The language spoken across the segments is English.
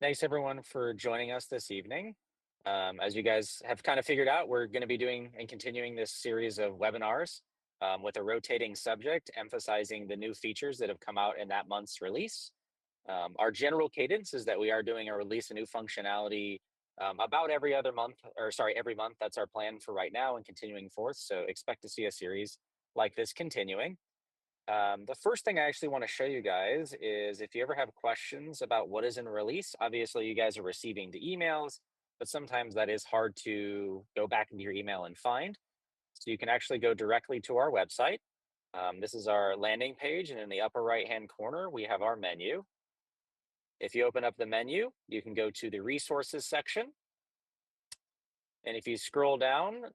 Thanks everyone for joining us this evening. As you guys have kind of figured out, we're going to be doing and continuing this series of webinars with a rotating subject, emphasizing the new features that have come out in that month's release. Our general cadence is that we are doing a release of new functionality about every other month, or sorry, every month. That's our plan for right now and continuing forth. So expect to see a series like this continuing. The first thing I actually want to show you guys is if you ever have questions about what is in release, obviously you guys are receiving the emails, but sometimes that is hard to go back into your email and find. So you can actually go directly to our website. This is our landing page, and in the upper right-hand corner, we have our menu. If you open up the menu, you can go to the resources section. And if you scroll down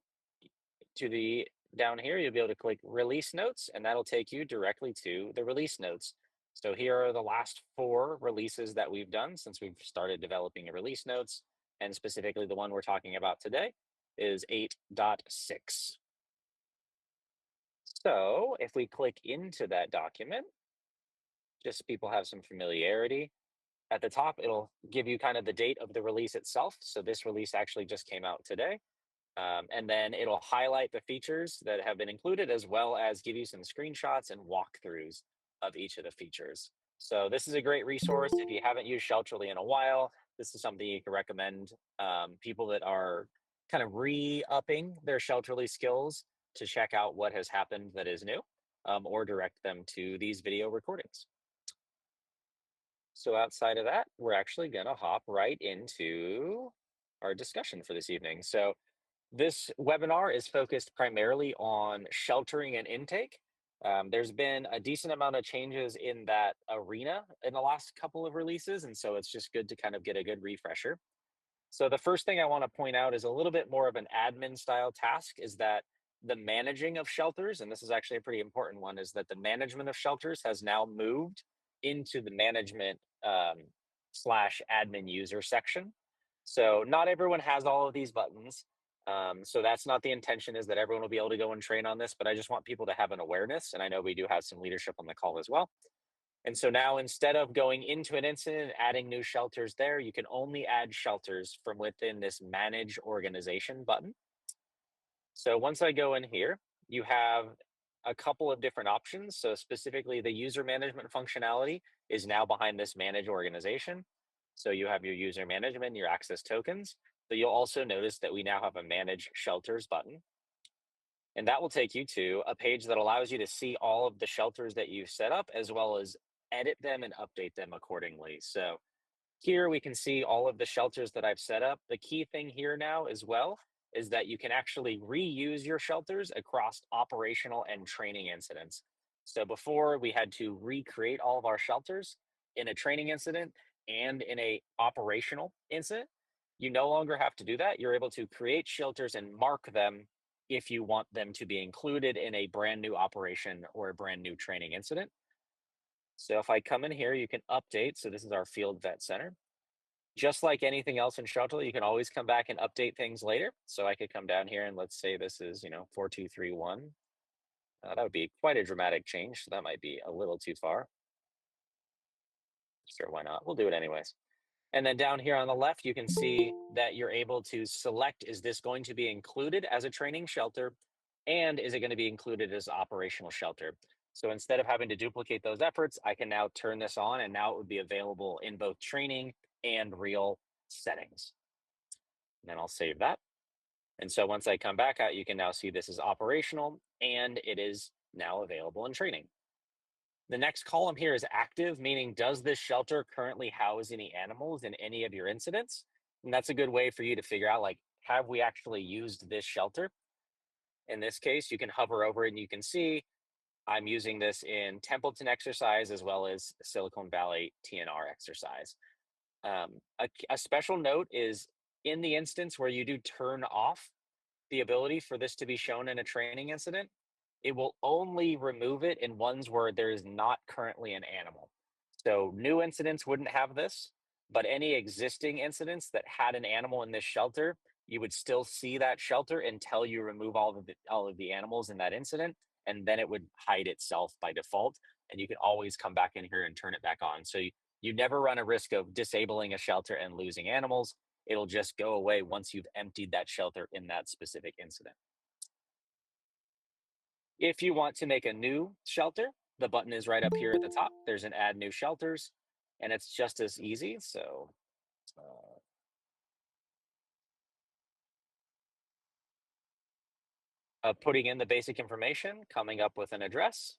to the down here, you'll be able to click release notes, and that'll take you directly to the release notes. So here are the last 4 releases that we've done since we've started developing the release notes, and specifically the one we're talking about today is 8.6. So if we click into that document, just so people have some familiarity, at the top, it'll give you kind of the date of the release itself. So this release actually just came out today. And then it'll highlight the features that have been included, as well as give you some screenshots and walkthroughs of each of the features. So this is a great resource. If you haven't used Shelterly in a while, this is something you can recommend people that are kind of re-upping their Shelterly skills to check out what has happened that is new, or direct them to these video recordings. So outside of that, we're actually going to hop right into our discussion for this evening. So this webinar is focused primarily on sheltering and intake. There's been a decent amount of changes in that arena in the last couple of releases, and so it's just good to kind of get a good refresher. So the first thing I want to point out is a little bit more of an admin style task, is that the managing of shelters, and this is actually a pretty important one, is that the management of shelters has now moved into the management slash admin user section. So not everyone has all of these buttons. So that's not the intention, is that everyone will be able to go and train on this, but I just want people to have an awareness. And I know we do have some leadership on the call as well. And so now, instead of going into an incident and adding new shelters there, you can only add shelters from within this manage organization button. So once I go in here, you have a couple of different options. So specifically, the user management functionality is now behind this manage organization. So you have your user management, your access tokens, but you'll also notice that we now have a manage shelters button. And that will take you to a page that allows you to see all of the shelters that you've set up, as well as edit them and update them accordingly. So here we can see all of the shelters that I've set up. The key thing here now as well is that you can actually reuse your shelters across operational and training incidents. So before, we had to recreate all of our shelters in a training incident and in a operational incident. You no longer have to do that. You're able to create shelters and mark them if you want them to be included in a brand new operation or a brand new training incident. So if I come in here, you can update. So this is our field vet center. Just like anything else in Shuttle, you can always come back and update things later. So I could come down here and let's say this is, 4231. That would be quite a dramatic change. So that might be a little too far. Sure, why not? We'll do it anyways. And then down here on the left, you can see that you're able to select, is this going to be included as a training shelter? And is it going to be included as operational shelter? So instead of having to duplicate those efforts, I can now turn this on, and now it would be available in both training and real settings. And then I'll save that. And so once I come back out, you can now see this is operational and it is now available in training. The next column here is active, meaning does this shelter currently house any animals in any of your incidents? And that's a good way for you to figure out, like, have we actually used this shelter? In this case, you can hover over it and you can see I'm using this in Templeton exercise as well as Silicon Valley TNR exercise. A special note is in the instance where you do turn off the ability for this to be shown in a training incident, it will only remove it in ones where there is not currently an animal. So new incidents wouldn't have this, but any existing incidents that had an animal in this shelter, you would still see that shelter until you remove all of the animals in that incident, and then it would hide itself by default. And you can always come back in here and turn it back on. So you You never run a risk of disabling a shelter and losing animals. It'll just go away once you've emptied that shelter in that specific incident. If you want to make a new shelter, the button is right up here at the top. There's an add new shelters, and it's just as easy. So, uh, putting in the basic information, coming up with an address,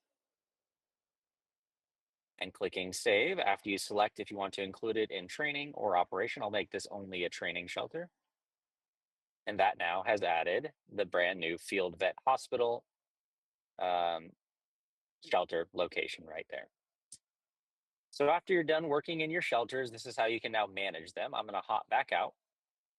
and clicking save after you select if you want to include it in training or operation. I'll make this only a training shelter. And that now has added the brand new field vet hospital um, shelter location right there. So after you're done working in your shelters, this is how you can now manage them. I'm going to hop back out.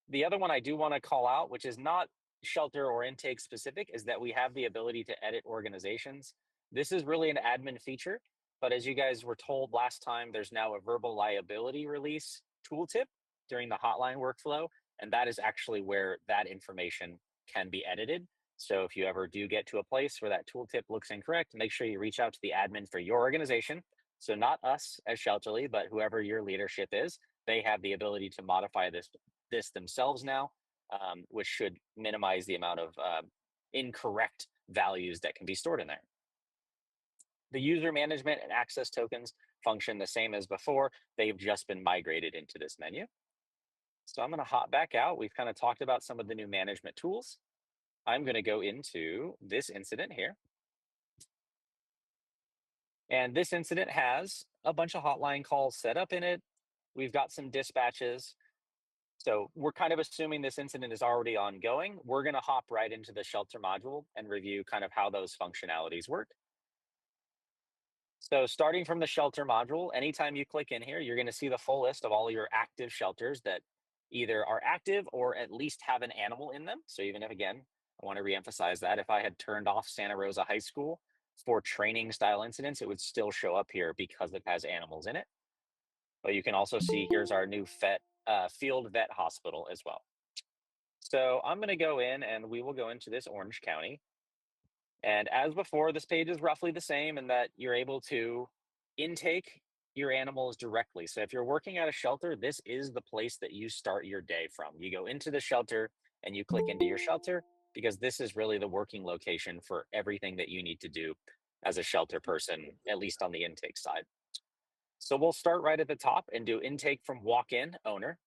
The other one I do want to call out, which is not shelter or intake specific, is that we have the ability to edit organizations. This is really an admin feature, but as you guys were told last time, there's now a verbal liability release tooltip during the hotline workflow, and that is actually where that information can be edited. So if you ever do get to a place where that tooltip looks incorrect, make sure you reach out to the admin for your organization. So not us as Shelterly, but whoever your leadership is, they have the ability to modify this themselves now, which should minimize the amount of incorrect values that can be stored in there. The user management and access tokens function the same as before. They've just been migrated into this menu. So I'm going to hop back out. We've kind of talked about some of the new management tools. I'm going to go into this incident here. And this incident has a bunch of hotline calls set up in it. We've got some dispatches. So we're kind of assuming this incident is already ongoing. We're going to hop right into the shelter module and review kind of how those functionalities work. So starting from the shelter module, anytime you click in here, you're going to see the full list of all your active shelters that either are active or at least have an animal in them. So even if, again, I want to reemphasize that if I had turned off Santa Rosa High School for training style incidents, it would still show up here because it has animals in it. But you can also see here's our new field vet hospital as well. So I'm going to go in and we will go into this Orange County. And as before, this page is roughly the same in that you're able to intake your animals directly. So if you're working at a shelter, this is the place that you start your day from. You go into the shelter and you click into your shelter because this is really the working location for everything that you need to do as a shelter person, at least on the intake side. So we'll start right at the top and do intake from walk-in owner.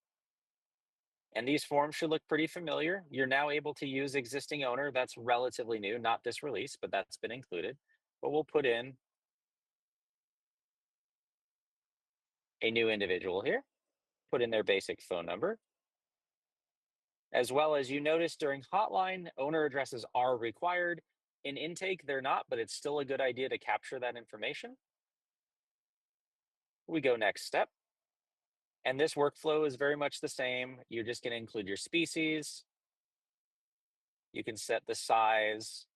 And these forms should look pretty familiar. You're now able to use existing owner. That's relatively new, not this release, but that's been included. But we'll put in a new individual here, put in their basic phone number. As well as you notice during hotline, owner addresses are required. In intake, they're not, but it's still a good idea to capture that information. We go next step. And this workflow is very much the same. You're just going to include your species. You can set the size.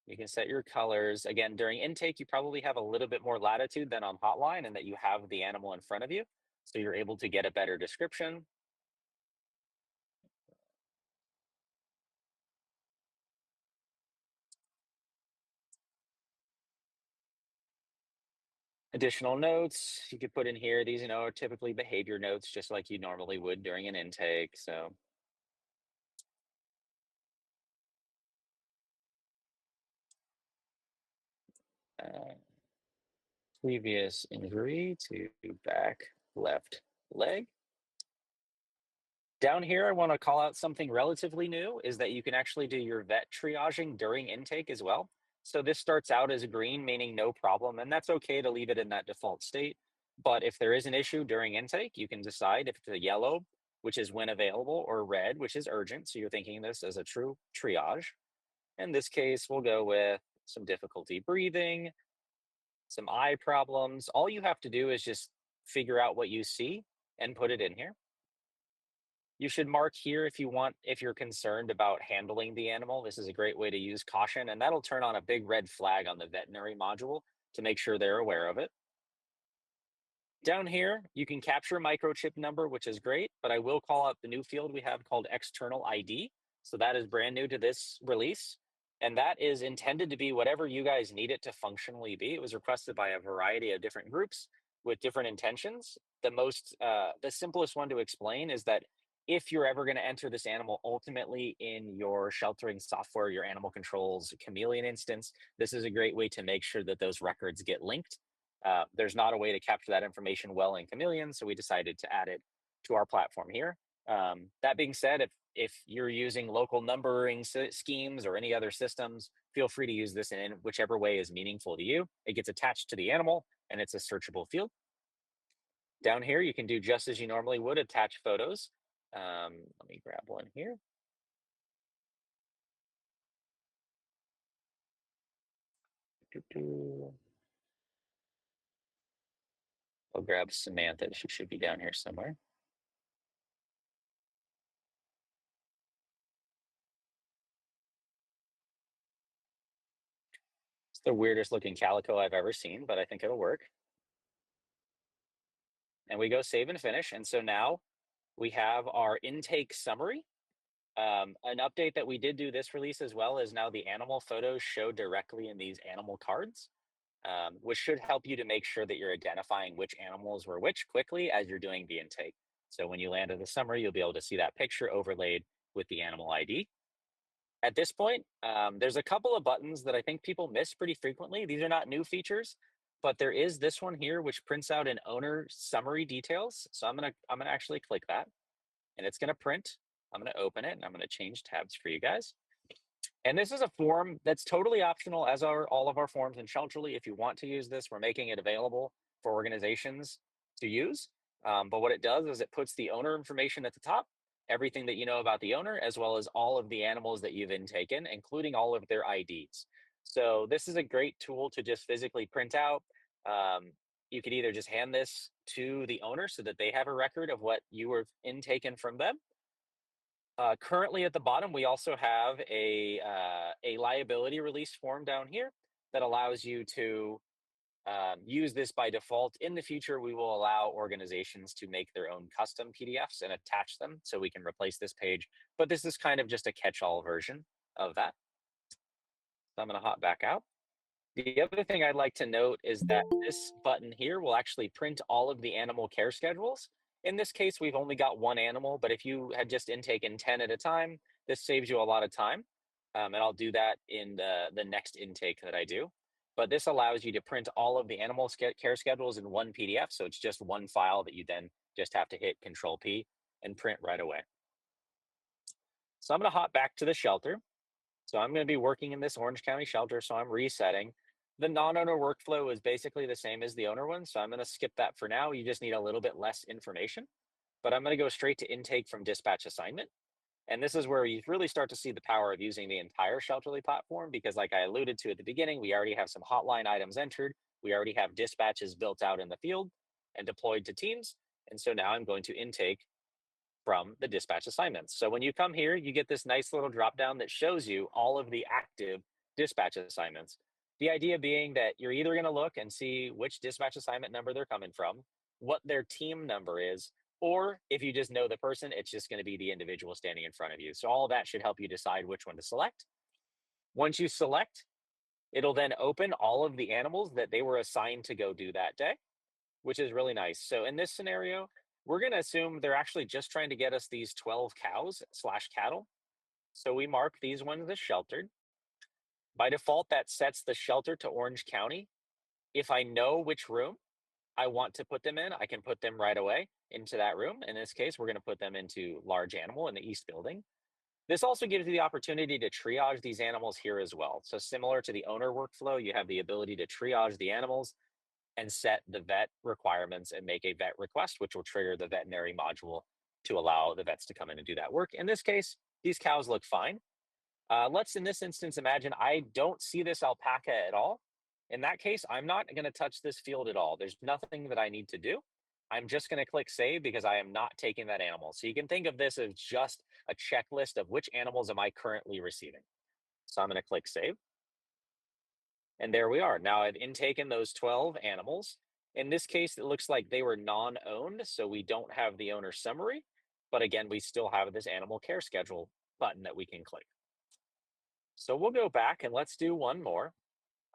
You can set your colors. Again, during intake, you probably have a little bit more latitude than on hotline and that you have the animal in front of you. So you're able to get a better description. Additional notes you could put in here. These, are typically behavior notes, just like you normally would during an intake. So uh, previous injury to back left leg. Down here, I want to call out something relatively new is that you can actually do your vet triaging during intake as well. So this starts out as green, meaning no problem, and that's okay to leave it in that default state. But if there is an issue during intake, you can decide if it's a yellow, which is when available, or red, which is urgent. So you're thinking this as a true triage. In this case, we'll go with some difficulty breathing, some eye problems. All you have to do is just figure out what you see and put it in here. You should mark here if you're concerned about handling the animal. This is a great way to use caution, and that'll turn on a big red flag on the veterinary module to make sure they're aware of it. Down here, you can capture a microchip number, which is great, but I will call out the new field we have called external ID. So that is brand new to this release. And that is intended to be whatever you guys need it to functionally be. It was requested by a variety of different groups. with different intentions. The simplest one to explain is that if you're ever going to enter this animal ultimately in your sheltering software, your animal controls chameleon instance, this is a great way to make sure that those records get linked. There's not a way to capture that information well in chameleon, so we decided to add it to our platform here. That being said, if you're using local numbering schemes or any other systems, feel free to use this in whichever way is meaningful to you. It gets attached to the animal and it's a searchable field. Down here, you can do just as you normally would, attach photos. Let me grab one here. I'll grab Samantha. She should be down here somewhere. It's the weirdest looking calico I've ever seen, but I think it'll work. And we go save and finish. And so now we have our intake summary. An update that we did do this release as well is now the animal photos show directly in these animal cards, which should help you to make sure that you're identifying which animals were which quickly as you're doing the intake. So when you land in the summary, you'll be able to see that picture overlaid with the animal ID. At this point, there's a couple of buttons that I think people miss pretty frequently. These are not new features, but there is this one here which prints out an owner summary details. So I'm gonna actually click that, and it's gonna print. I'm gonna open it, and I'm gonna change tabs for you guys. And this is a form that's totally optional, as are all of our forms in Shelterly. If you want to use this, we're making it available for organizations to use. But what it does is it puts the owner information at the top, everything that you know about the owner, as well as all of the animals that you've intaken, including all of their IDs. So this is a great tool to just physically print out. You could either just hand this to the owner so that they have a record of what you were intaken from them. Currently at the bottom, we also have a liability release form down here that allows you to use this by default. In the future, we will allow organizations to make their own custom PDFs and attach them so we can replace this page. But this is kind of just a catch-all version of that. So I'm going to hop back out. The other thing I'd like to note is that this button here will actually print all of the animal care schedules. In this case, we've only got one animal, but if you had just intaken 10 at a time, this saves you a lot of time. And I'll do that in the next intake that I do. But this allows you to print all of the animal care schedules in one PDF. So it's just one file that you then just have to hit Control P and print right away. So I'm going to hop back to the shelter. So I'm going to be working in this Orange County shelter, so I'm resetting. The non-owner workflow is basically the same as the owner one, so I'm going to skip that for now. You just need a little bit less information, but I'm going to go straight to intake from dispatch assignment. And this is where you really start to see the power of using the entire Shelterly platform, because like I alluded to at the beginning, we already have some hotline items entered. We already have dispatches built out in the field and deployed to teams. And so now I'm going to intake from the dispatch assignments. So when you come here, you get this nice little drop down that shows you all of the active dispatch assignments. The idea being that you're either going to look and see which dispatch assignment number they're coming from, what their team number is, or if you just know the person, it's just going to be the individual standing in front of you. So all that should help you decide which one to select. Once you select, it'll then open all of the animals that they were assigned to go do that day, which is really nice. So in this scenario, we're going to assume they're actually just trying to get us these 12 cows slash cattle. So we mark these ones as sheltered. By default, that sets the shelter to Orange County. If I know which room I want to put them in, I can put them right away into that room. In this case, we're going to put them into large animal in the east building. This also gives you the opportunity to triage these animals here as well. So similar to the owner workflow, you have the ability to triage the animals and set the vet requirements and make a vet request, which will trigger the veterinary module to allow the vets to come in and do that work. In this case, these cows look fine. Let's, in this instance, imagine I don't see this alpaca at all. In that case, I'm not going to touch this field at all. There's nothing that I need to do. I'm just going to click save because I am not taking that animal. So you can think of this as just a checklist of which animals am I currently receiving. So I'm going to click save. And there we are. Now I've intaken those 12 animals. In this case, it looks like they were non-owned, so we don't have the owner summary. But again, we still have this animal care schedule button that we can click. So we'll go back and let's do one more.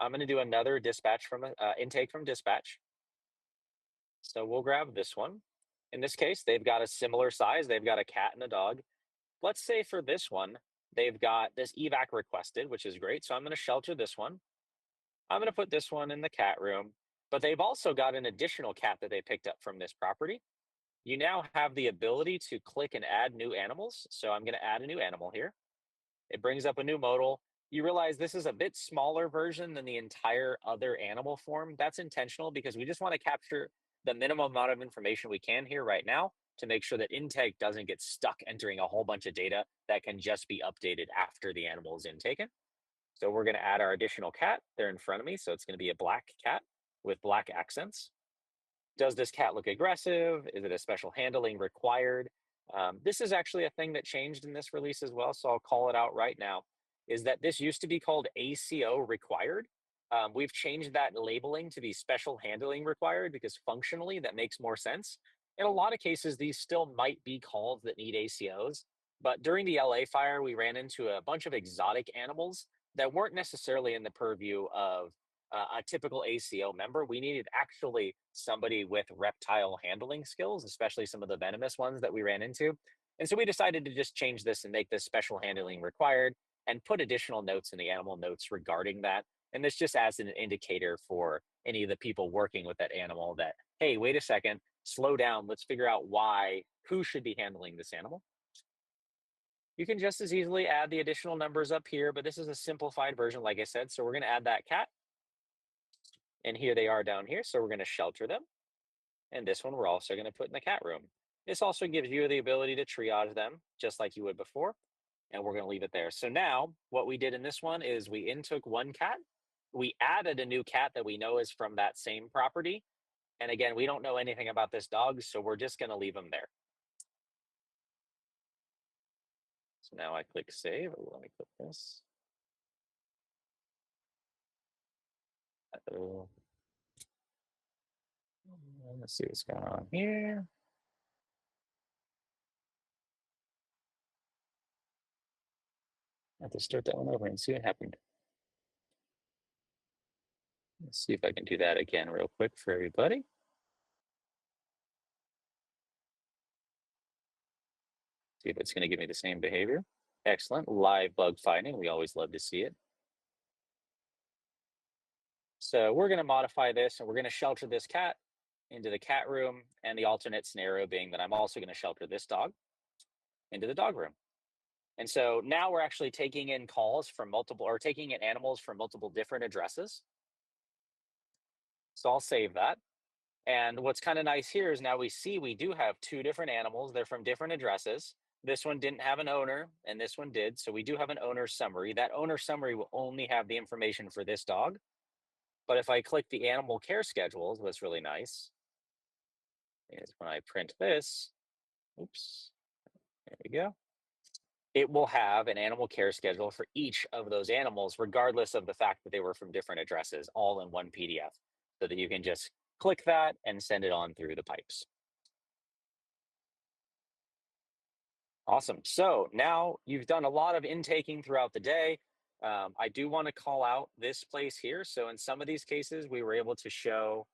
I'm going to do another dispatch from intake from dispatch. So we'll grab this one. In this case, they've got a similar size. They've got a cat and a dog. Let's say for this one, they've got this evac requested, which is great. So I'm going to shelter this one. I'm going to put this one in the cat room, but they've also got an additional cat that they picked up from this property. You now have the ability to click and add new animals. So I'm going to add a new animal here. It brings up a new modal. You realize this is a bit smaller version than the entire other animal form. That's intentional because we just want to capture the minimum amount of information we can here right now to make sure that intake doesn't get stuck entering a whole bunch of data that can just be updated after the animal is intaken. So we're going to add our additional cat. They're in front of me. So it's going to be a black cat with black accents. Does this cat look aggressive? Is it a special handling required? This is actually a thing that changed in this release as well, so I'll call it out right now, is that this used to be called ACO required. We've changed that labeling to be special handling required because functionally that makes more sense. In a lot of cases, these still might be calls that need ACOs, but during the LA fire, we ran into a bunch of exotic animals that weren't necessarily in the purview of a typical ACO member. We needed actually somebody with reptile handling skills, especially some of the venomous ones that we ran into. And so we decided to just change this and make this special handling required and put additional notes in the animal notes regarding that. And this just as an indicator for any of the people working with that animal that, hey, wait a second, slow down. Let's figure out who should be handling this animal. You can just as easily add the additional numbers up here, but this is a simplified version, like I said. So we're going to add that cat. And here they are down here. So we're going to shelter them. And this one we're also going to put in the cat room. This also gives you the ability to triage them just like you would before. And we're going to leave it there. So now what we did in this one is we intook one cat. We added a new cat that we know is from that same property. And again, we don't know anything about this dog, so we're just going to leave him there. So now I click save. Let me click this. Uh-oh. Let's see what's going on here. I have to start that one over and see what happened. Let's see if I can do that again real quick for everybody. See if it's going to give me the same behavior. Excellent. Live bug finding. We always love to see it. So we're going to modify this and we're going to shelter this cat into the cat room, and the alternate scenario being that I'm also going to shelter this dog into the dog room. And so now we're actually taking in calls from multiple, or taking in animals from multiple different addresses. So I'll save that. And what's kind of nice here is now we see we do have two different animals. They're from different addresses. This one didn't have an owner and this one did. So we do have an owner summary. That owner summary will only have the information for this dog. But if I click the animal care schedules, what's really nice is when I print this, oops, there we go. It will have an animal care schedule for each of those animals, regardless of the fact that they were from different addresses, all in one PDF, so that you can just click that and send it on through the pipes. Awesome. So now you've done a lot of intaking throughout the day. I do want to call out this place here. So in some of these cases, we were able to show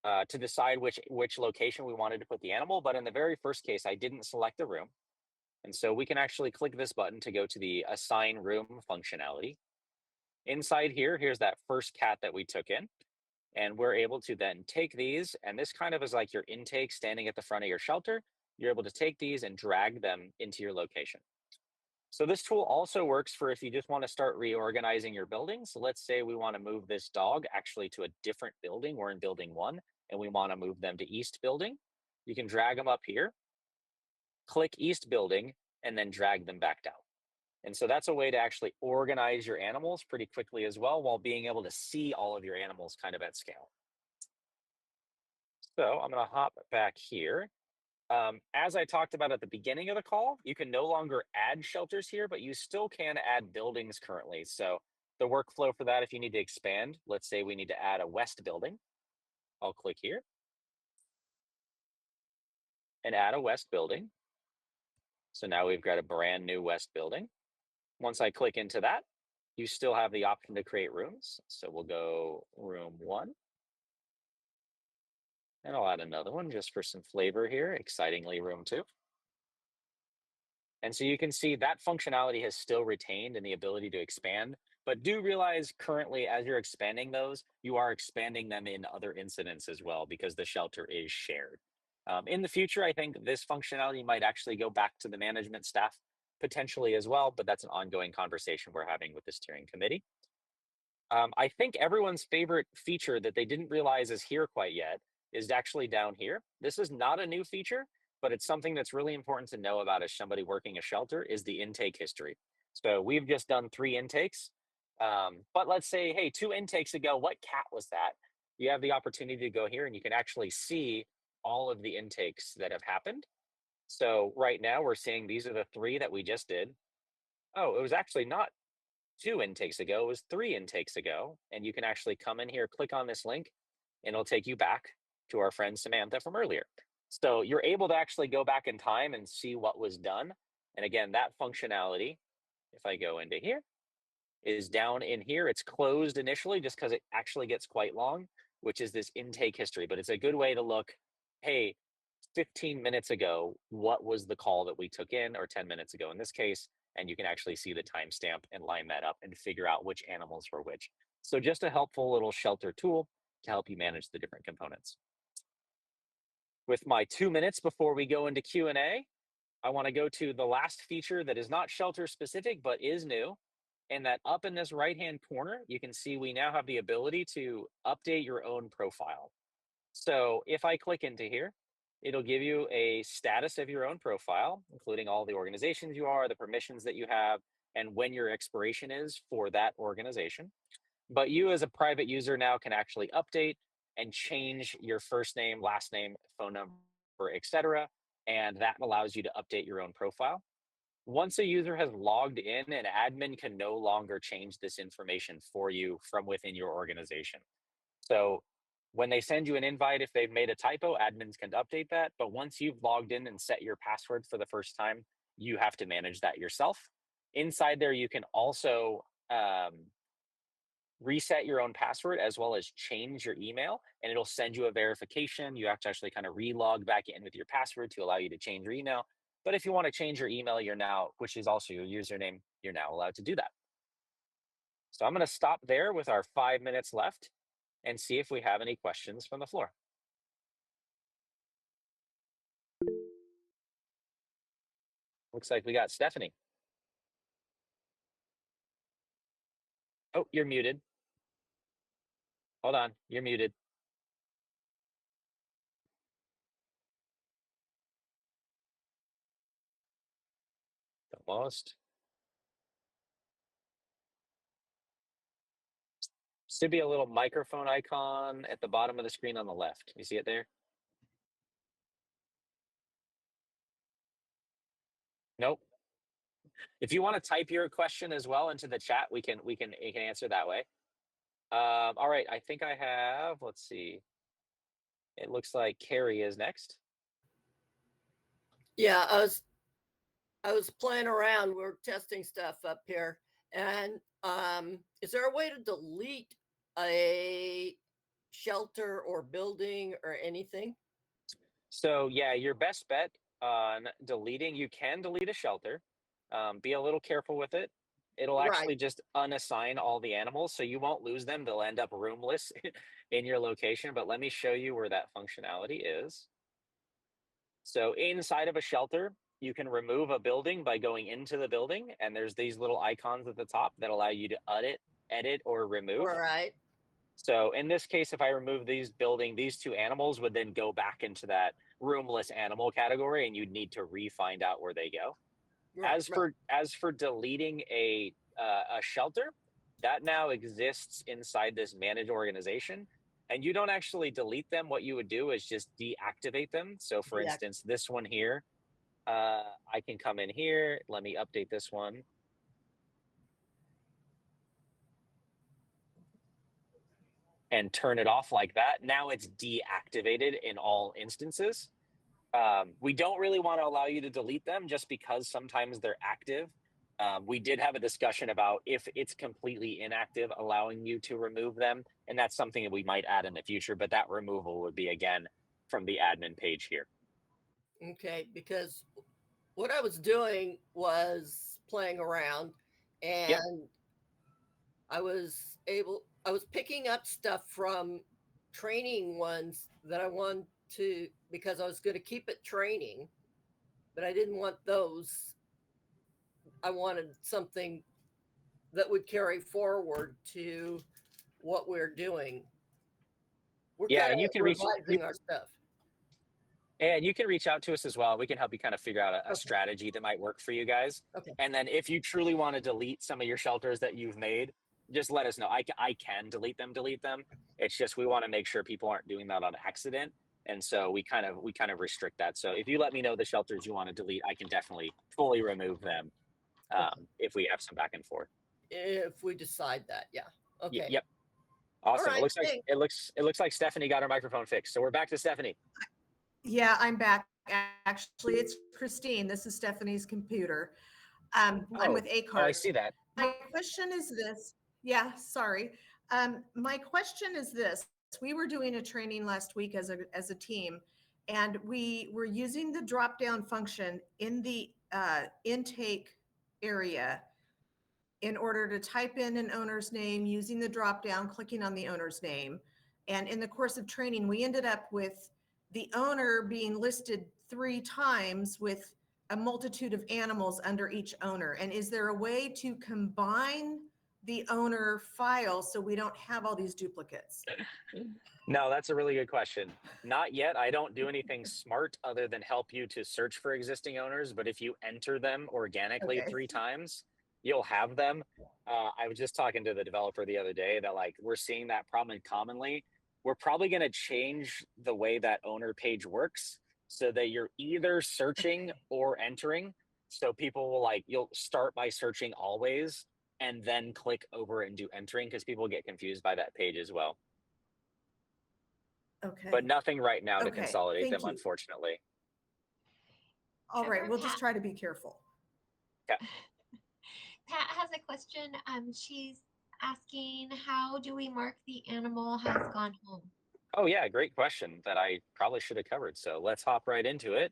to decide which location we wanted to put the animal. But in the very first case, I didn't select the room. And so we can actually click this button to go to the assign room functionality. Inside here, here's that first cat that we took in. And we're able to then take these, and this kind of is like your intake standing at the front of your shelter. You're able to take these and drag them into your location. So this tool also works for if you just want to start reorganizing your building. So let's say we want to move this dog actually to a different building. We're in building 1 and we want to move them to East building. You can drag them up here, click East building, and then drag them back down. And so that's a way to actually organize your animals pretty quickly as well, while being able to see all of your animals kind of at scale. So I'm going to hop back here. As I talked about at the beginning of the call, you can no longer add shelters here, but you still can add buildings currently. So the workflow for that, if you need to expand, let's say we need to add a west building. I'll click here and add a west building. So now we've got a brand new west building. Once I click into that, you still have the option to create rooms. So we'll go room 1. And I'll add another one just for some flavor here. Excitingly room 2. And so you can see that functionality has still retained and the ability to expand. But do realize currently, as you're expanding those, you are expanding them in other incidents as well because the shelter is shared. In the future, I think this functionality might actually go back to the management staff potentially as well, but that's an ongoing conversation we're having with the steering committee. I think everyone's favorite feature that they didn't realize is here quite yet is actually down here. This is not a new feature, but it's something that's really important to know about as somebody working a shelter is the intake history. So we've just done 3 intakes, but let's say, hey, 2 intakes ago, what cat was that? You have the opportunity to go here and you can actually see all of the intakes that have happened. So right now we're seeing these are the 3 that we just did. Oh, it was actually not 2 intakes ago, it was 3 intakes ago. And you can actually come in here, click on this link, and it'll take you back to our friend Samantha from earlier. So you're able to actually go back in time and see what was done. And again, that functionality, if I go into here, is down in here. It's closed initially just because it actually gets quite long, which is this intake history. But it's a good way to look, hey, 15 minutes ago, what was the call that we took in, or 10 minutes ago in this case, and you can actually see the timestamp and line that up and figure out which animals were which. So just a helpful little shelter tool to help you manage the different components. With my 2 minutes before we go into Q&A, I want to go to the last feature that is not shelter specific, but is new. And that up in this right-hand corner, you can see we now have the ability to update your own profile. So if I click into here, it'll give you a status of your own profile, including all the organizations you are, the permissions that you have, and when your expiration is for that organization. But you as a private user now can actually update and change your first name, last name, phone number, etc. And that allows you to update your own profile. Once a user has logged in, an admin can no longer change this information for you from within your organization. So when they send you an invite, if they've made a typo, admins can update that. But once you've logged in and set your password for the first time, you have to manage that yourself. Inside there, you can also reset your own password as well as change your email, and it'll send you a verification. You have to actually kind of relog back in with your password to allow you to change your email. But if you want to change your email, you're now, which is also your username, you're now allowed to do that. So I'm going to stop there with our 5 minutes left and see if we have any questions from the floor. Looks like we got Stephanie. Oh, you're muted. Hold on, you're muted. Almost. Should be a little microphone icon at the bottom of the screen on the left. You see it there? Nope. If you want to type your question as well into the chat, we can answer that way. All right, I think I have. Let's see. It looks like Carrie is next. Yeah, I was playing around. We're testing stuff up here, and is there a way to delete a shelter or building or anything? So yeah, your best bet on deleting, you can delete a shelter. Be a little careful with it. It'll Right. actually just unassign all the animals, so you won't lose them. They'll end up roomless in your location. But let me show you where that functionality is. So inside of a shelter, you can remove a building by going into the building, and there's these little icons at the top that allow you to edit, or All remove. right. So in this case, if I remove these 2 animals would then go back into that roomless animal category, and you'd need to re-find out where they go. Right. As Right. for deleting a shelter, that now exists inside this managed organization, and you don't actually delete them. What you would do is just deactivate them. So for Yeah. instance, this one here, I can come in here. Let me update this one and turn it off like that. Now it's deactivated in all instances. We don't really want to allow you to delete them just because sometimes they're active. We did have a discussion about if it's completely inactive, allowing you to remove them. And that's something that we might add in the future, but that removal would be, again, from the admin page here. Okay, because what I was doing was playing around, Yep. and I was picking up stuff from training ones that I wanted to, because I was going to keep it training, but I didn't want those. I wanted something that would carry forward to what we're doing. We're Yeah, kind and you of can reach you revising our stuff. and you can reach out to us as well. We can help you kind of figure out a Okay. strategy that might work for you guys. Okay. And then if you truly want to delete some of your shelters that you've made, just let us know. I can delete them, delete them. It's just we want to make sure people aren't doing that on accident. And so we kind of restrict that. So if you let me know the shelters you want to delete, I can definitely fully remove them Okay. if we have some back and forth. If we decide that, yeah. Okay. Yep. All Awesome. It right. looks like Thanks. it looks like Stephanie got her microphone fixed. So we're back to Stephanie. Yeah, I'm back. Actually, it's Christine. This is Stephanie's computer. I'm with Oh, oh, I ACART. see that. My question is this. Yeah, sorry. My question is this. We were doing a training last week as a team, and we were using the drop down function in the intake area in order to type in an owner's name using the drop down, clicking on the owner's name. And in the course of training, we ended up with the owner being listed 3 times with a multitude of animals under each owner. And is there a way to combine the owner file so we don't have all these duplicates? No, that's a really good question. Not yet. I don't do anything smart other than help you to search for existing owners. But if you enter them organically Okay. 3 times, you'll have them. I was just talking to the developer the other day that like we're seeing that problem commonly. We're probably going to change the way that owner page works so that you're either searching Okay. or entering. So people will like you'll start by searching always and then click over and do entering because people get confused by that page as well, but Okay. nothing right now to Okay. consolidate them, Thank you. unfortunately. All right. Trevor, We'll just Pat, try to be careful. Yeah. Pat has a question. She's asking, how do we mark the animal has gone home? Oh, yeah. Great question that I probably should have covered. So let's hop right into it.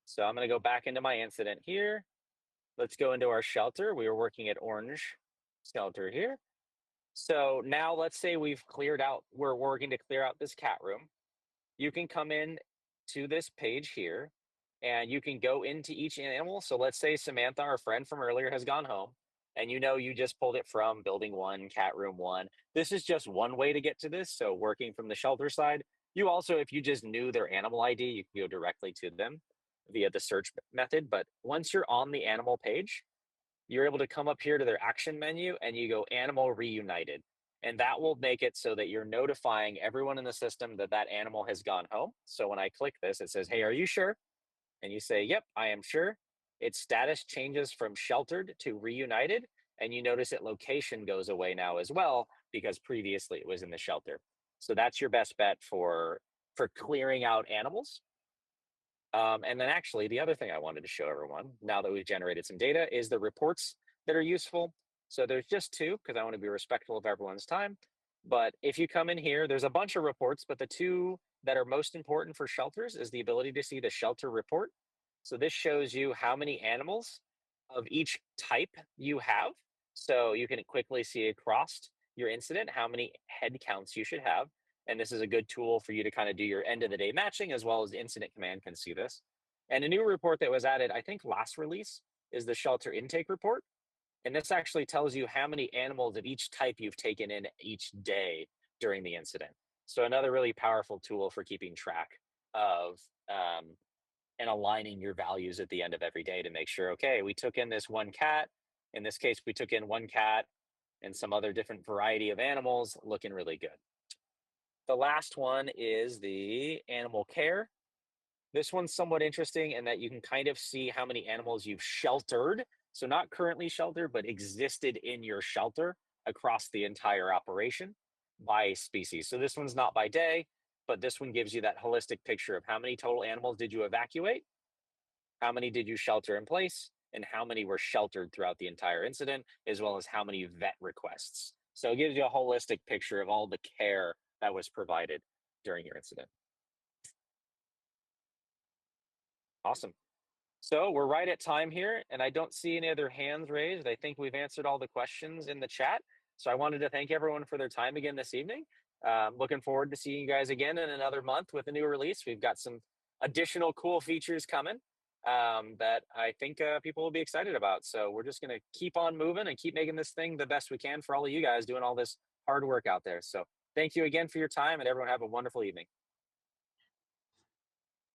So I'm going to go back into my incident here. Let's go into our shelter. We were working at orange shelter here. So now let's say we're working to clear out this cat room. You can come in to this page here and you can go into each animal. So let's say Samantha, our friend from earlier, has gone home and you just pulled it from building one, cat room one. This is just one way to get to this. So working from the shelter side, you also, if you just knew their animal ID, you can go directly to them via the search method. But once you're on the animal page, you're able to come up here to their action menu and you go animal reunited. And that will make it so that you're notifying everyone in the system that that animal has gone home. So when I click this, it says, "Hey, are you sure?" And you say, "Yep, I am sure." Its status changes from sheltered to reunited. And you notice its location goes away now as well because previously it was in the shelter. So that's your best bet for clearing out animals. And then actually, the other thing I wanted to show everyone, now that we've generated some data, is the reports that are useful. So there's just two because I want to be respectful of everyone's time. But if you come in here, there's a bunch of reports, but the two that are most important for shelters is the ability to see the shelter report. So this shows you how many animals of each type you have. So you can quickly see across your incident how many head counts you should have. And this is a good tool for you to kind of do your end of the day matching as well as incident command can see this. And a new report that was added, I think last release, is the shelter intake report. And this actually tells you how many animals of each type you've taken in each day during the incident. So another really powerful tool for keeping track of and aligning your values at the end of every day to make sure, okay, we took in this one cat. In this case, we took in one cat and some other different variety of animals looking really good. The last one is the animal care. This one's somewhat interesting in that you can kind of see how many animals you've sheltered. So, not currently sheltered, but existed in your shelter across the entire operation by species. So, this one's not by day, but this one gives you that holistic picture of how many total animals did you evacuate, how many did you shelter in place, and how many were sheltered throughout the entire incident, as well as how many vet requests. So, it gives you a holistic picture of all the care that was provided during your incident. Awesome. So we're right at time here, and I don't see any other hands raised. I think we've answered all the questions in the chat. So I wanted to thank everyone for their time again this evening. Looking forward to seeing you guys again in another month with a new release. We've got some additional cool features coming that I think people will be excited about. So we're just going to keep on moving and keep making this thing the best we can for all of you guys doing all this hard work out there. So thank you again for your time, and everyone have a wonderful evening.